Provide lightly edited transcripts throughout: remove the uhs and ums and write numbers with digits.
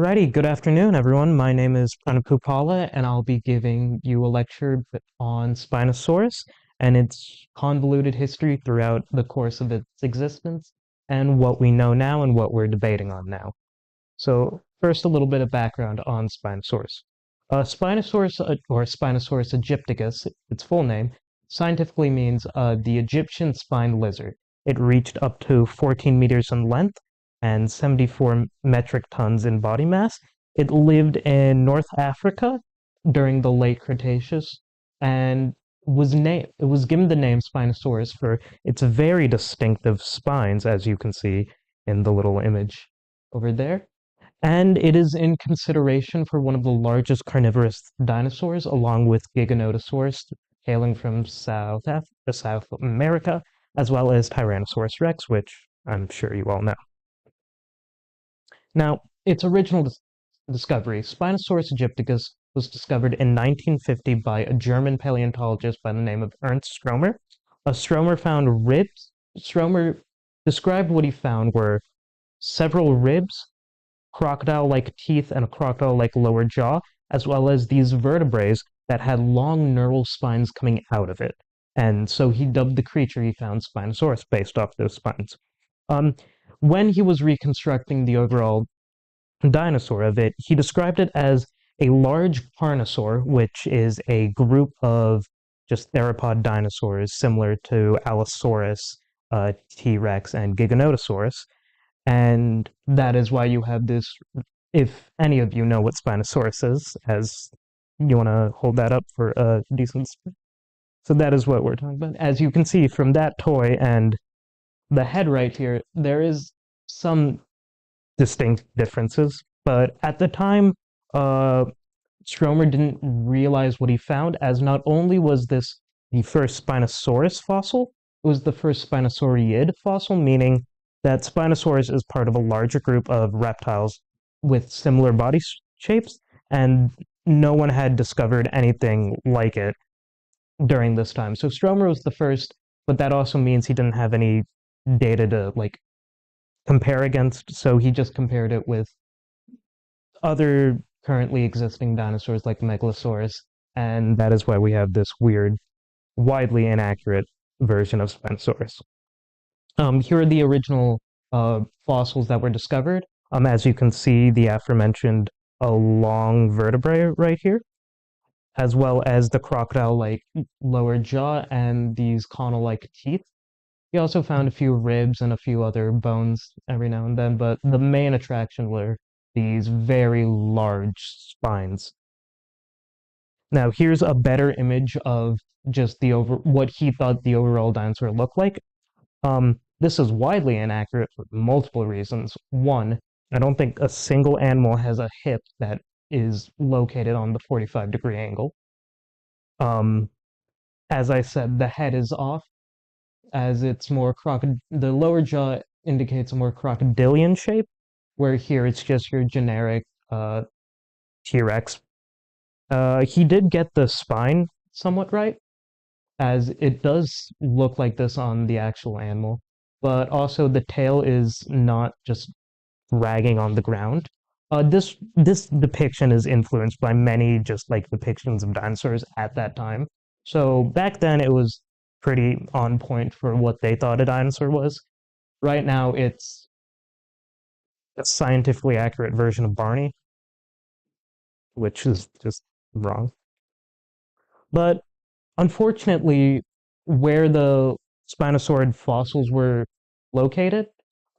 Alrighty, good afternoon, everyone. My name is Pranav Puppala, and I'll be giving you a lecture on Spinosaurus and its convoluted history throughout the course of its existence, and what we know now and what we're debating on now. So, first, a little bit of background on Spinosaurus. Spinosaurus, or Spinosaurus aegyptiacus, its full name, scientifically means the Egyptian spined lizard. It reached up to 14 meters in length and 74 metric tons in body mass. It lived in North Africa during the late Cretaceous and it was given the name Spinosaurus for its very distinctive spines, as you can see in the little image over there. And it is in consideration for one of the largest carnivorous dinosaurs, along with Giganotosaurus, hailing from South America, as well as Tyrannosaurus rex, which I'm sure you all know. Now, its original discovery, Spinosaurus aegyptiacus, was discovered in 1950 by a German paleontologist by the name of Ernst Stromer. Stromer found ribs. Stromer described what he found were several ribs, crocodile-like teeth, and a crocodile-like lower jaw, as well as these vertebrae that had long neural spines coming out of it. And so he dubbed the creature he found Spinosaurus based off those spines. When he was reconstructing the overall dinosaur of it, he described it as a large carnosaur, which is a group of just theropod dinosaurs similar to Allosaurus, T-Rex, and Giganotosaurus. And that is why you have this, if any of you know what Spinosaurus is, as you want to hold that up for a decent. So that is what we're talking about. As you can see from that toy and the head right here, there is some distinct differences, but at the time, Stromer didn't realize what he found, as not only was this the first Spinosaurus fossil, it was the first Spinosaurid fossil, meaning that Spinosaurus is part of a larger group of reptiles with similar body shapes, and no one had discovered anything like it during this time. So Stromer was the first, but that also means he didn't have any data to compare against, so he just compared it with other currently existing dinosaurs like Megalosaurus, and that is why we have this weird, widely inaccurate version of Spinosaurus. Here are the original fossils that were discovered. As you can see, the aforementioned long vertebrae right here, as well as the crocodile-like lower jaw and these conal-like teeth. He also found a few ribs and a few other bones every now and then, but the main attraction were these very large spines. Now, here's a better image of just what he thought the overall dinosaur looked like. This is widely inaccurate for multiple reasons. One, I don't think a single animal has a hip that is located on the 45-degree angle. As I said, the head is off, as it's more the lower jaw indicates a more crocodilian shape, where here it's just your generic T-Rex. He did get the spine somewhat right, as it does look like this on the actual animal, but also the tail is not just dragging on the ground. This depiction is influenced by many just depictions of dinosaurs at that time. So back then it was pretty on point for what they thought a dinosaur was. Right now it's a scientifically accurate version of Barney, which is just wrong. But unfortunately, where the Spinosaurid fossils were located,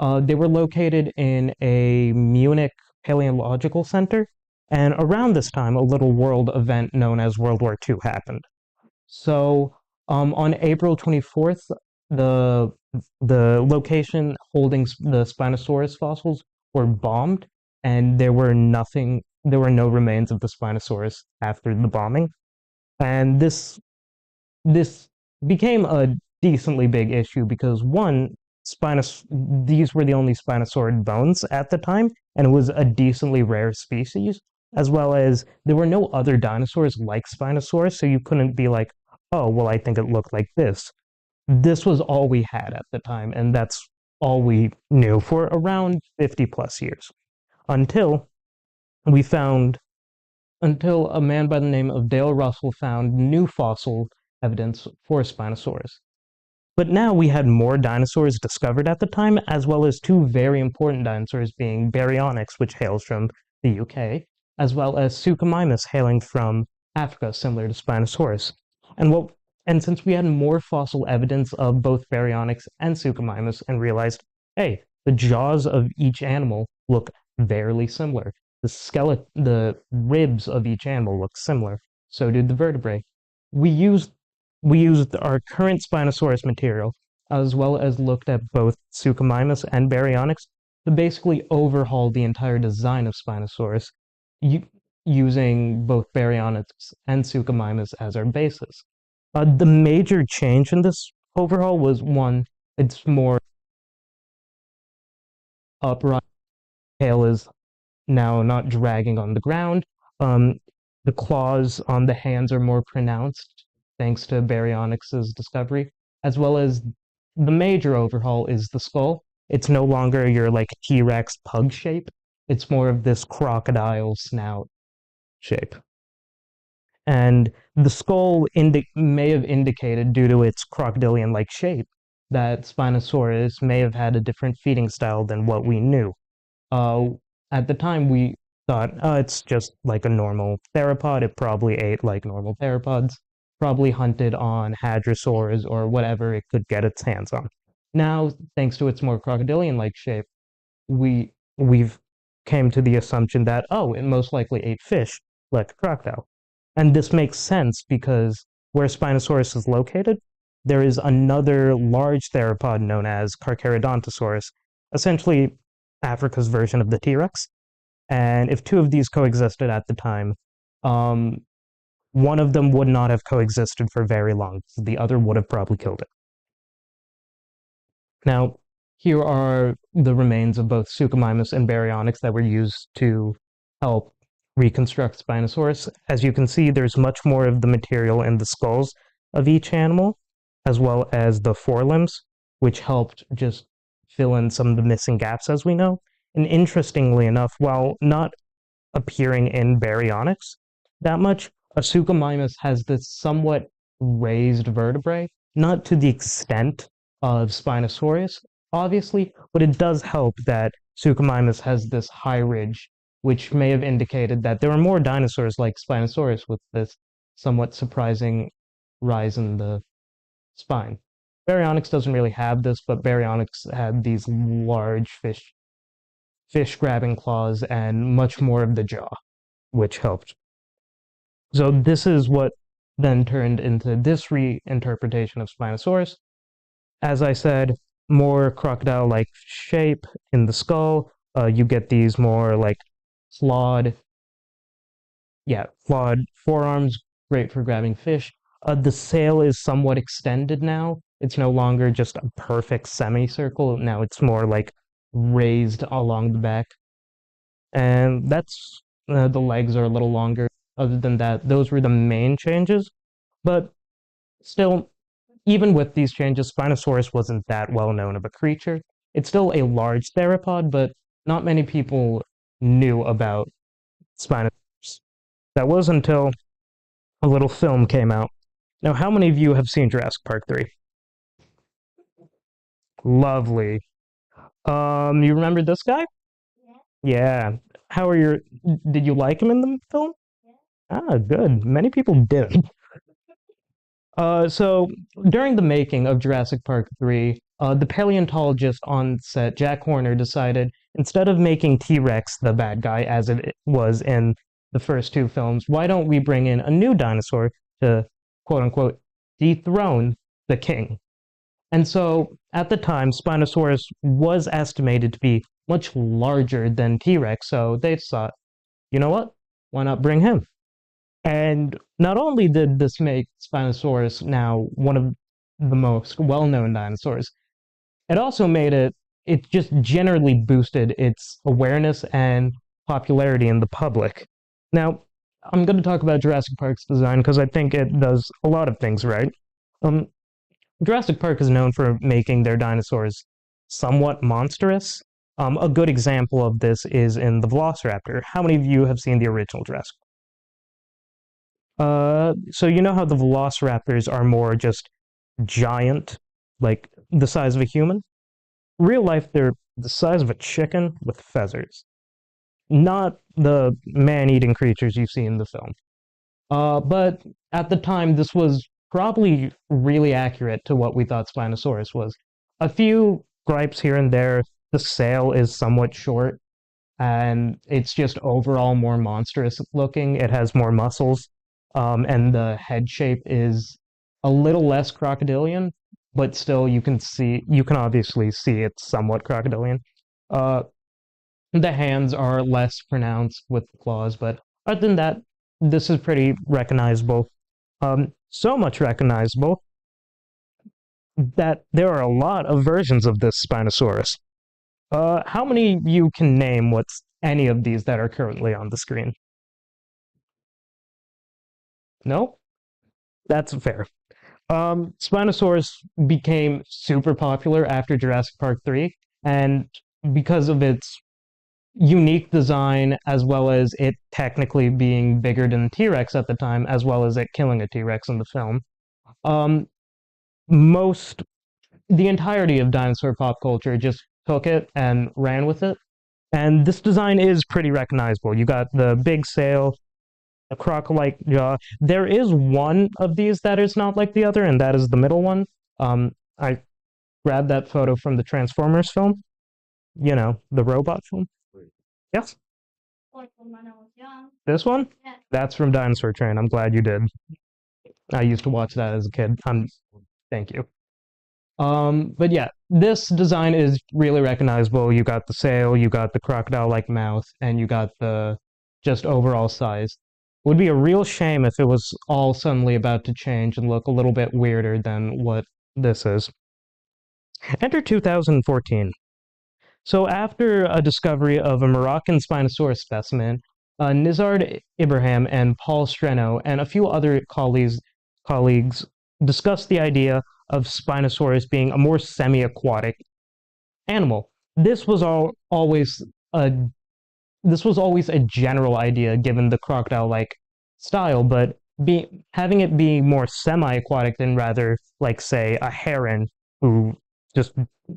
they were located in a Munich Paleontological Center, and around this time, a little world event known as World War II happened. So, on April 24th, the location holding the Spinosaurus fossils were bombed, and there were no remains of the Spinosaurus after the bombing. And this became a decently big issue because one, these were the only Spinosaurid bones at the time, and it was a decently rare species, as well as there were no other dinosaurs like Spinosaurus, so you couldn't be like, oh, well, I think it looked like this. This was all we had at the time, and that's all we knew for around 50 plus years. Until we found until a man by the name of Dale Russell found new fossil evidence for Spinosaurus. But now we had more dinosaurs discovered at the time, as well as two very important dinosaurs being Baryonyx, which hails from the UK, as well as Suchomimus hailing from Africa, similar to Spinosaurus. And what and since we had more fossil evidence of both Baryonyx and Suchomimus and realized, hey, the jaws of each animal look very similar. The ribs of each animal look similar. So do the vertebrae. We used we used our current Spinosaurus material, as well as looked at both Suchomimus and Baryonyx, to basically overhaul the entire design of Spinosaurus, using both Baryonyx and Suchomimus as our basis. The major change in this overhaul was one, it's more upright. Tail is now not dragging on the ground. Um, the claws on the hands are more pronounced, thanks to Baryonyx's discovery, as well as the major overhaul is the skull. It's no longer your like T-Rex pug shape. It's more of this crocodile snout shape. And the skull may have indicated, due to its crocodilian-like shape, that Spinosaurus may have had a different feeding style than what we knew. Uh, at the time, we thought, oh, it's just like a normal theropod. It probably ate like normal theropods, probably hunted on hadrosaurs or whatever it could get its hands on. Now, thanks to its more crocodilian-like shape, we've came to the assumption that, oh, it most likely ate fish like a crocodile. And this makes sense because where Spinosaurus is located, there is another large theropod known as Carcharodontosaurus, essentially Africa's version of the T-Rex. And if two of these coexisted at the time, one of them would not have coexisted for very long. The other would have probably killed it. Now, here are the remains of both Suchomimus and Baryonyx that were used to help reconstruct Spinosaurus. As you can see, there's much more of the material in the skulls of each animal, as well as the forelimbs, which helped just fill in some of the missing gaps, as we know. And interestingly enough, while not appearing in Baryonyx that much, a Suchomimus has this somewhat raised vertebrae, not to the extent of Spinosaurus, obviously, but it does help that Suchomimus has this high ridge, which may have indicated that there were more dinosaurs like Spinosaurus with this somewhat surprising rise in the spine. Baryonyx doesn't really have this, but Baryonyx had these large fish grabbing claws and much more of the jaw, which helped. So this is what then turned into this reinterpretation of Spinosaurus. As I said, more crocodile-like shape in the skull. You get these more like clawed forearms, great for grabbing fish. The sail is somewhat extended now. It's no longer just a perfect semicircle. Now it's more like raised along the back. And that's the legs are a little longer. Other than that, those were the main changes. But still, even with these changes, Spinosaurus wasn't that well known of a creature. It's still a large theropod, but not many people knew about Spinosaurus. That was until a little film came out. Now, how many of you have seen Jurassic Park 3? Lovely. You remember this guy? Yeah. How are your... Did you like him in the film? Ah, good. Many people didn't. So during the making of Jurassic Park 3, the paleontologist on set, Jack Horner, decided instead of making T-Rex the bad guy as it was in the first two films, why don't we bring in a new dinosaur to, quote unquote, dethrone the king? And so at the time, Spinosaurus was estimated to be much larger than T-Rex, so they thought, you know what? Why not bring him? And not only did this make Spinosaurus now one of the most well-known dinosaurs, it also it just generally boosted its awareness and popularity in the public. Now, I'm going to talk about Jurassic Park's design because I think it does a lot of things right. Jurassic Park is known for making their dinosaurs somewhat monstrous. A good example of this is in the Velociraptor. How many of you have seen the original Jurassic? So you know how the Velociraptors are more just giant, like the size of a human? Real life, they're the size of a chicken with feathers, not the man-eating creatures you see in the film. But at the time, this was probably really accurate to what we thought Spinosaurus was. A few gripes here and there. The sail is somewhat short, and it's just overall more monstrous looking. It has more muscles, and the head shape is a little less crocodilian, but still you can obviously see it's somewhat crocodilian. Uh, the hands are less pronounced with the claws, but other than that, this is pretty recognizable. So much recognizable that there are a lot of versions of this Spinosaurus. How many of you can name what's any of these that are currently on the screen? No? That's fair. Spinosaurus became super popular after Jurassic Park 3, and because of its unique design, as well as it technically being bigger than T-Rex at the time, as well as it killing a T-Rex in the film, um, most the entirety of dinosaur pop culture just took it and ran with it. And this design is pretty recognizable. You got the big sail, a croc-like jaw. There is one of these that is not like the other, and that is the middle one. I grabbed that photo from the Transformers film. You know, the robot film. Yes. Like when I was young. This one? Yeah. That's from Dinosaur Train. I'm glad you did. I used to watch that as a kid. Thank you. But yeah, this design is really recognizable. You got the sail, you got the crocodile-like mouth, and you got the just overall size. Would be a real shame if it was all suddenly about to change and look a little bit weirder than what this is. Enter 2014. So after a discovery of a Moroccan Spinosaurus specimen, Nizard Ibrahim and Paul Streno and a few other colleagues discussed the idea of Spinosaurus being a more semi-aquatic animal. This was a this was always a general idea given the crocodile-like style, but having it be more semi-aquatic than rather like say a heron who just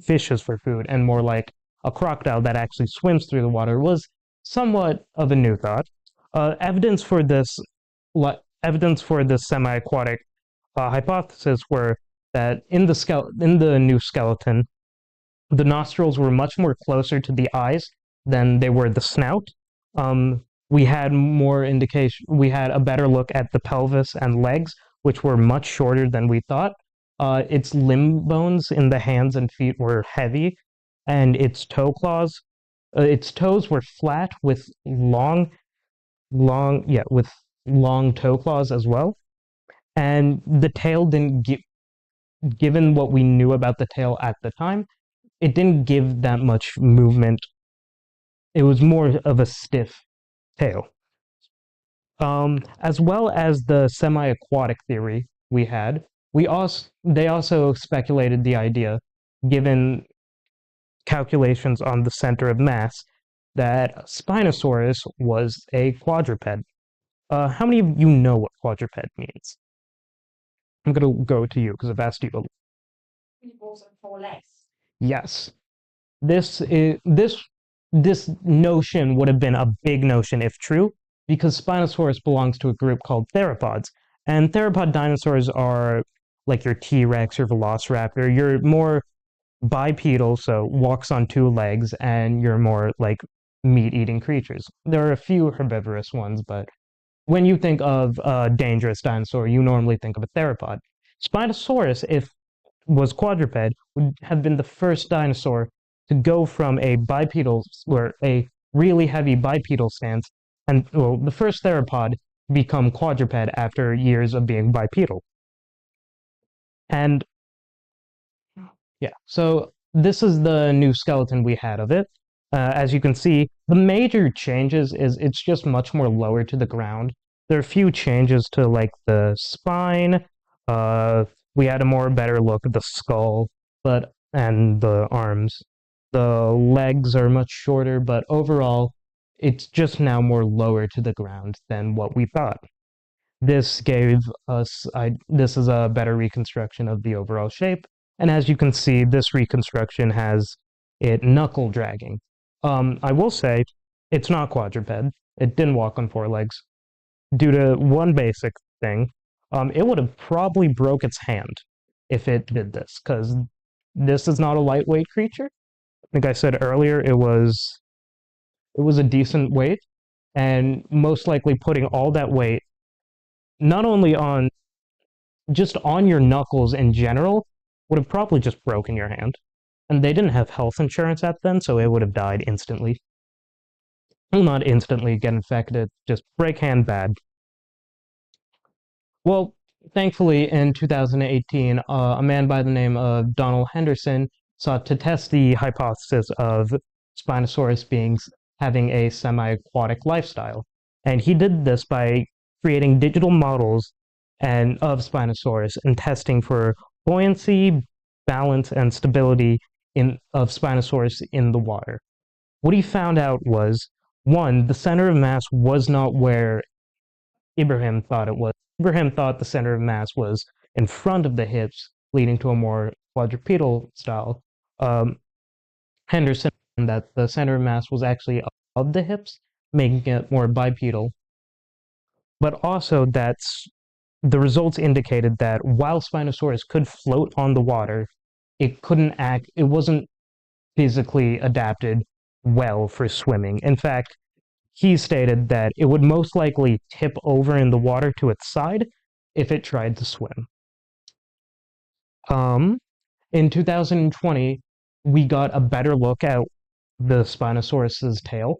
fishes for food and more like a crocodile that actually swims through the water was somewhat of a new thought. Evidence for this semi-aquatic hypothesis were that in the new skeleton, the nostrils were much more closer to the eyes than they were the snout. We had more indication. We had a better look at the pelvis and legs, which were much shorter than we thought. Its limb bones in the hands and feet were heavy, and its toes were flat with with long toe claws as well. And the tail didn't give, given what we knew about the tail at the time, it didn't give that much movement. It was more of a stiff tail. As well as the semi-aquatic theory they also speculated the idea, given calculations on the center of mass, that Spinosaurus was a quadruped. How many of you know what quadruped means? I'm gonna go to you because I've asked you. Balls and 4 legs. Yes, this notion would have been a big notion if true, because Spinosaurus belongs to a group called theropods, and theropod dinosaurs are like your T-Rex or Velociraptor. You're more bipedal, so walks on 2 legs, and you're more like meat-eating creatures. There are a few herbivorous ones, but when you think of a dangerous dinosaur, you normally think of a theropod. Spinosaurus, if was quadruped, would have been the first dinosaur to go from a bipedal or a really heavy bipedal stance, and well, the first theropod become quadruped after years of being bipedal. And yeah, so this is the new skeleton we had of it. As you can see, the major changes is it's just much more lower to the ground. There are a few changes to like the spine. We had a better look at the skull, and the arms. The legs are much shorter, but overall, it's just now more lower to the ground than what we thought. This gave us, this is a better reconstruction of the overall shape. And as you can see, this reconstruction has it knuckle dragging. I will say it's not quadruped. It didn't walk on four legs due to one basic thing. It would have probably broke its hand if it did this, because this is not a lightweight creature. I think I said earlier it was a decent weight, and most likely putting all that weight not only on just on your knuckles in general would have probably just broken your hand. And they didn't have health insurance at then, so it would have died instantly. Well, not instantly get infected, just break hand bad. Well, thankfully, in 2018, a man by the name of Donald Henderson sought to test the hypothesis of Spinosaurus beings having a semi-aquatic lifestyle. And he did this by creating digital models of Spinosaurus and testing for buoyancy, balance, and stability of Spinosaurus in the water. What he found out was, one, the center of mass was not where Ibrahim thought it was. Ibrahim thought the center of mass was in front of the hips, leading to a more quadrupedal style. Henderson found that the center of mass was actually above the hips, making it more bipedal. But also the results indicated that while Spinosaurus could float on the water, it wasn't physically adapted well for swimming. In fact, he stated that it would most likely tip over in the water to its side if it tried to swim. In 2020, we got a better look at the Spinosaurus's tail.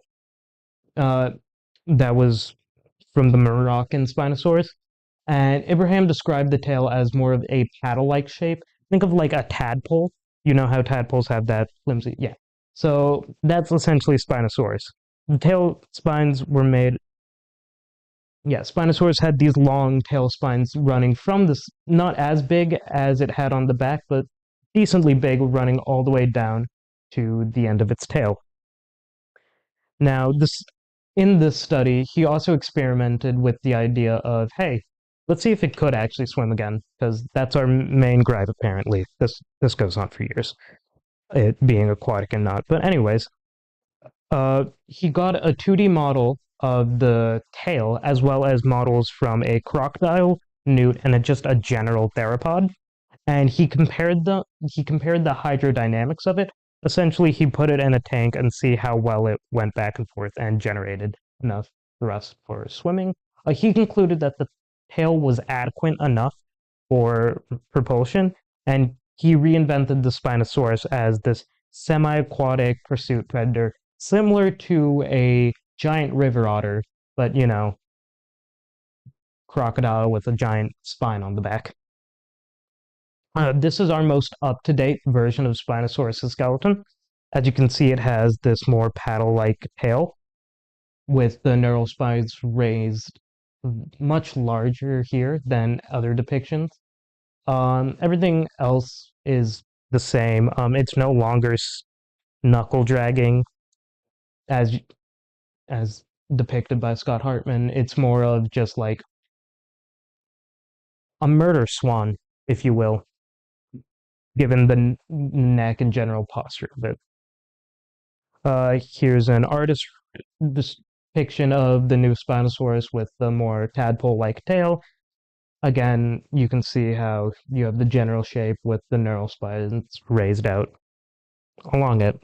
That was from the Moroccan Spinosaurus. And Ibrahim described the tail as more of a paddle-like shape. Think of like a tadpole. You know how tadpoles have that flimsy? Yeah. So that's essentially Spinosaurus. The tail spines were made. Yeah, Spinosaurus had these long tail spines running from this, not as big as it had on the back, but decently big, running all the way down to the end of its tail. Now, in this study, he also experimented with the idea of, hey, let's see if it could actually swim again, because that's our main gripe, apparently. This goes on for years, it being aquatic and not. But anyways, he got a 2D model of the tail, as well as models from a crocodile, newt, and just a general theropod. And he compared the hydrodynamics of it. Essentially, he put it in a tank and see how well it went back and forth and generated enough thrust for swimming. He concluded that the tail was adequate enough for propulsion, and he reinvented the Spinosaurus as this semi-aquatic pursuit predator, similar to a giant river otter, but, crocodile with a giant spine on the back. This is our most up-to-date version of Spinosaurus' skeleton. As you can see, it has this more paddle-like tail, with the neural spines raised much larger here than other depictions. Everything else is the same. It's no longer knuckle dragging as depicted by Scott Hartman. It's more of just like a murder swan, if you will, given the neck and general posture of it. Here's an artist depiction of the new Spinosaurus with the more tadpole-like tail. Again, you can see how you have the general shape with the neural spines raised out along it.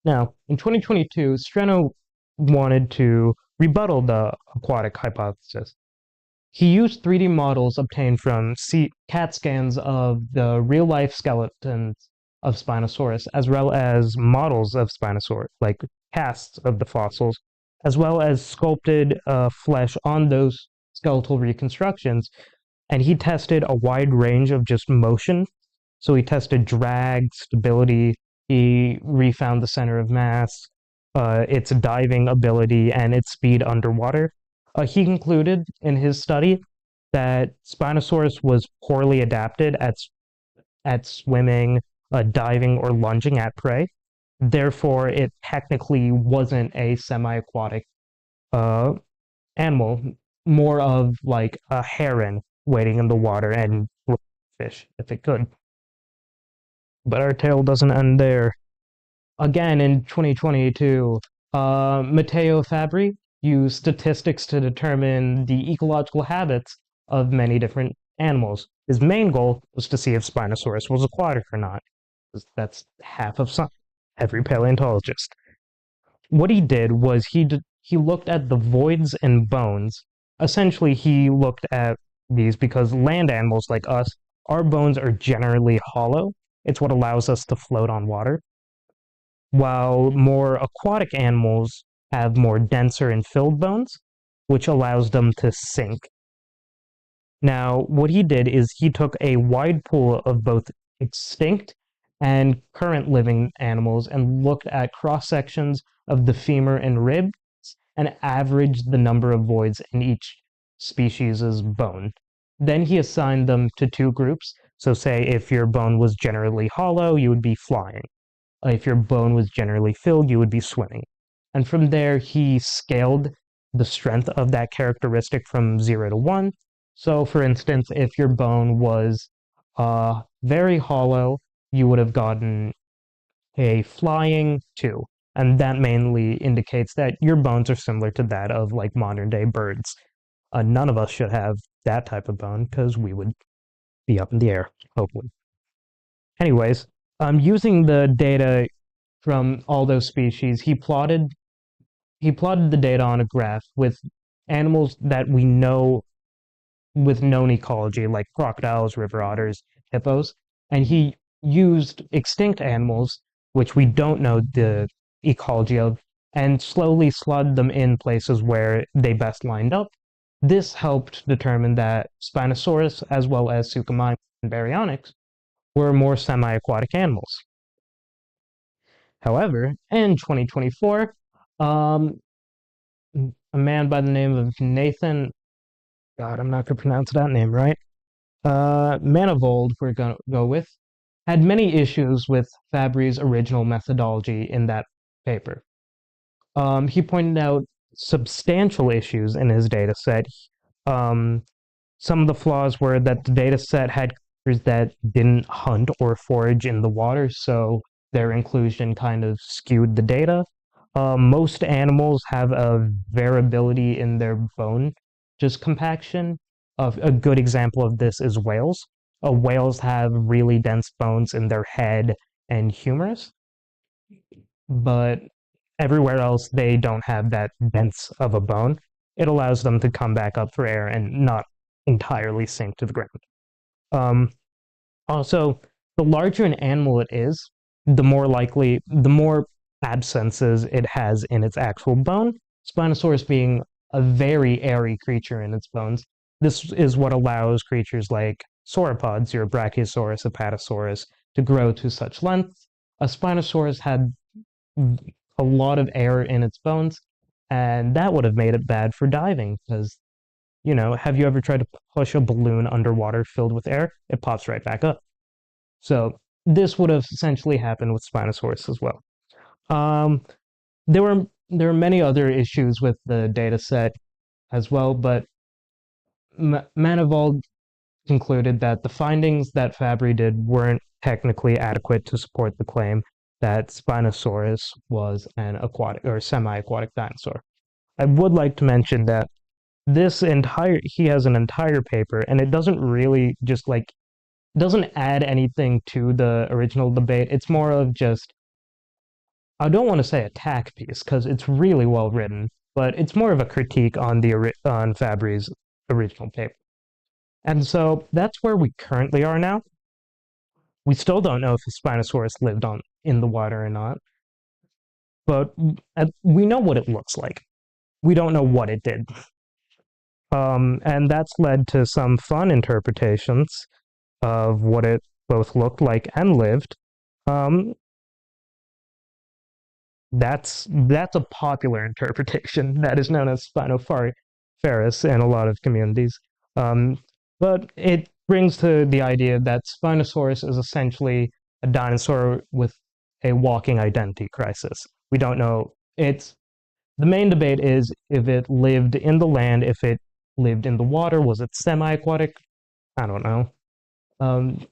Now, in 2022, Streno wanted to rebuttal the aquatic hypothesis. He used 3D models obtained from CAT scans of the real-life skeletons of Spinosaurus, as well as models of Spinosaurus, like casts of the fossils, as well as sculpted flesh on those skeletal reconstructions. And he tested a wide range of just motion. So he tested drag, stability, he refound the center of mass, its diving ability, and its speed underwater. He concluded in his study that Spinosaurus was poorly adapted at swimming, diving or lunging at prey. Therefore, it technically wasn't a semi-aquatic uh, animal, more of like a heron waiting in the water and fish if it could. But our tale doesn't end there. Again, in 2022, Matteo Fabri used statistics to determine the ecological habits of many different animals. His main goal was to see if Spinosaurus was aquatic or not. That's half of every paleontologist. What he did was he looked at the voids and bones. Essentially, he looked at these because land animals like us, our bones are generally hollow. It's what allows us to float on water, while more aquatic animals have more denser and filled bones, which allows them to sink. Now, what he did is he took a wide pool of both extinct and current living animals and looked at cross sections of the femur and ribs and averaged the number of voids in each species' bone. Then he assigned them to two groups. So, say if your bone was generally hollow, you would be flying. If your bone was generally filled, you would be swimming. And from there, he scaled the strength of that characteristic from 0 to 1. So, for instance, if your bone was very hollow, you would have gotten a flying 2. And that mainly indicates that your bones are similar to that of like modern day birds. None of us should have that type of bone because we would be up in the air, hopefully. Anyways, using the data from all those species, he plotted the data on a graph with animals that we know with known ecology, like crocodiles, river otters, hippos, and he used extinct animals, which we don't know the ecology of, and slowly slotted them in places where they best lined up. This helped determine that Spinosaurus, as well as Suchomimus and Baryonyx, were more semi-aquatic animals. However, in 2024, a man by the name of Nathan, God, I'm not going to pronounce that name right, Manifold, we're going to go with, had many issues with Fabri's original methodology in that paper. He pointed out substantial issues in his data set. Some of the flaws were that the data set had creatures that didn't hunt or forage in the water, so their inclusion kind of skewed the data. Most animals have a variability in their bone, just compaction. A good example of this is whales. Whales have really dense bones in their head and humerus, but everywhere else they don't have that dense of a bone. It allows them to come back up for air and not entirely sink to the ground. Also, the larger an animal it is, the more absences it has in its actual bone. Spinosaurus being a very airy creature in its bones, this is what allows creatures like sauropods, your Brachiosaurus, Apatosaurus, to grow to such length. A Spinosaurus had a lot of air in its bones, and that would have made it bad for diving because, have you ever tried to push a balloon underwater filled with air? It pops right back up. So this would have essentially happened with Spinosaurus as well. There were many other issues with the data set as well, but Manifold concluded that the findings that Fabry did weren't technically adequate to support the claim that Spinosaurus was an aquatic or semi-aquatic dinosaur. I would like to mention that he has an entire paper, and it doesn't really just doesn't add anything to the original debate. It's more of just, I don't want to say attack piece because it's really well written, but it's more of a critique on on Fabry's original paper. And so that's where we currently are now. We still don't know if the Spinosaurus lived in the water or not, but we know what it looks like. We don't know what it did. And that's led to some fun interpretations of what it both looked like and lived. That's a popular interpretation that is known as Spinosaurus in a lot of communities. But it brings to the idea that Spinosaurus is essentially a dinosaur with a walking identity crisis. We don't know. It's the main debate is if it lived in the land, if it lived in the water, was it semi-aquatic? I don't know.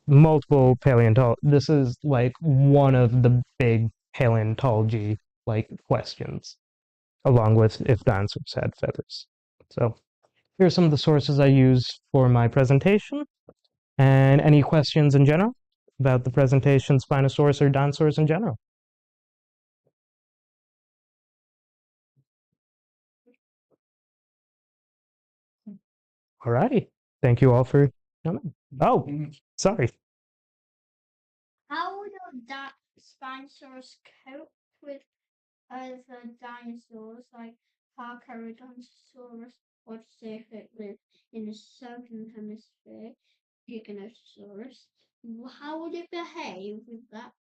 Multiple paleontology. This is like one of the big paleontology like questions, along with if dinosaurs had feathers. So here are some of the sources I used for my presentation. And any questions in general about the presentation, Spinosaurus or dinosaurs in general? Alrighty. Thank you all for coming. Oh, sorry. How would that Spinosaurus cope with other dinosaurs like Carcharodontosaurus, or say if it lived in the southern hemisphere, Giganotosaurus? How would it behave with that?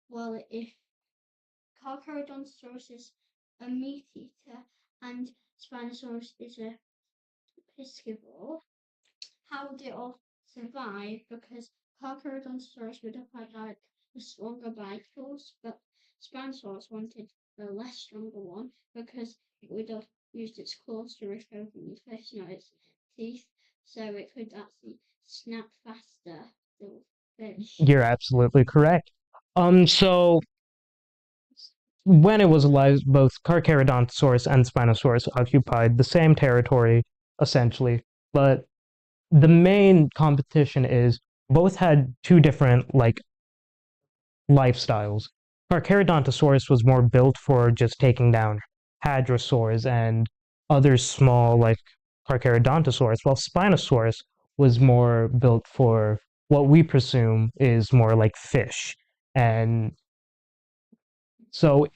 Well, if Carcharodontosaurus is a meat eater and Spinosaurus is a piscivore, how would it all survive? Because Carcharodontosaurus would have had like a stronger bite force, but Spinosaurus wanted the less stronger one because it would have used its claws to rip open the fish, not its teeth, so it could actually snap faster the fish. You're absolutely correct. So when it was alive, both Carcharodontosaurus and Spinosaurus occupied the same territory, essentially. But the main competition is both had two different like lifestyles. Carcharodontosaurus was more built for just taking down hadrosaurs and other small like Carcharodontosaurus, while Spinosaurus was more built for what we presume is more like fish. And so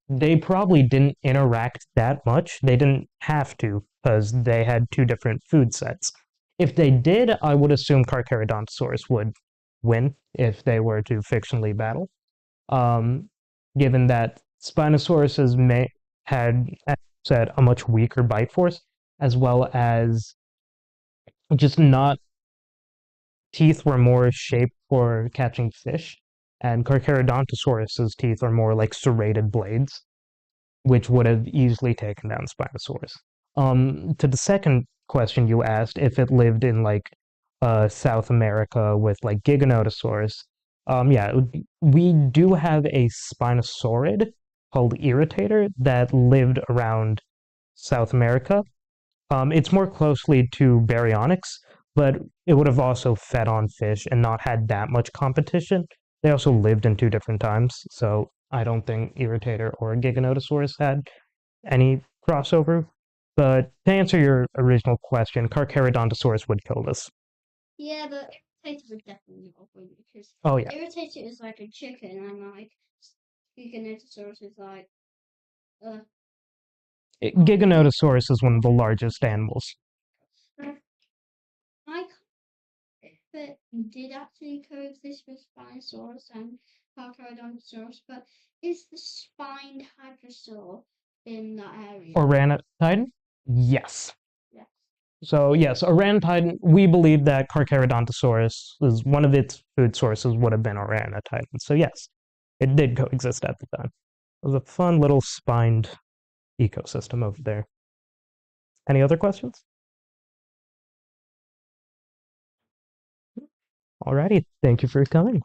they probably didn't interact that much. They didn't have to because they had two different food sets. If they did, I would assume Carcharodontosaurus would win if they were to fictionally battle. Um, Given that Spinosaurus had, as said, a much weaker bite force, as well as just not teeth were more shaped for catching fish, and Carcharodontosaurus's teeth are more like serrated blades, which would have easily taken down Spinosaurus. To the second question you asked, if it lived in like South America with like Giganotosaurus, yeah, we do have a Spinosaurid called Irritator that lived around South America. It's more closely to Baryonyx, but it would have also fed on fish and not had that much competition. They also lived in two different times, so I don't think Irritator or Giganotosaurus had any crossover. But to answer your original question, Carcharodontosaurus would kill this. Yeah, but Irritator would definitely not win because Oh yeah, Irritator is like a chicken and like Giganotosaurus is like uh Giganotosaurus is one of the largest animals. I if it did actually coexist with Spinosaurus and Carcharodontosaurus, but is the spined hadrosaur in that area? Orangutide? Yes. Yes. So yes, orangutide. We believe that Carcharodontosaurus is one of its food sources would have been orangutide. So yes, it did coexist at the time. It was a fun little spined ecosystem over there. Any other questions? Alrighty, thank you for coming.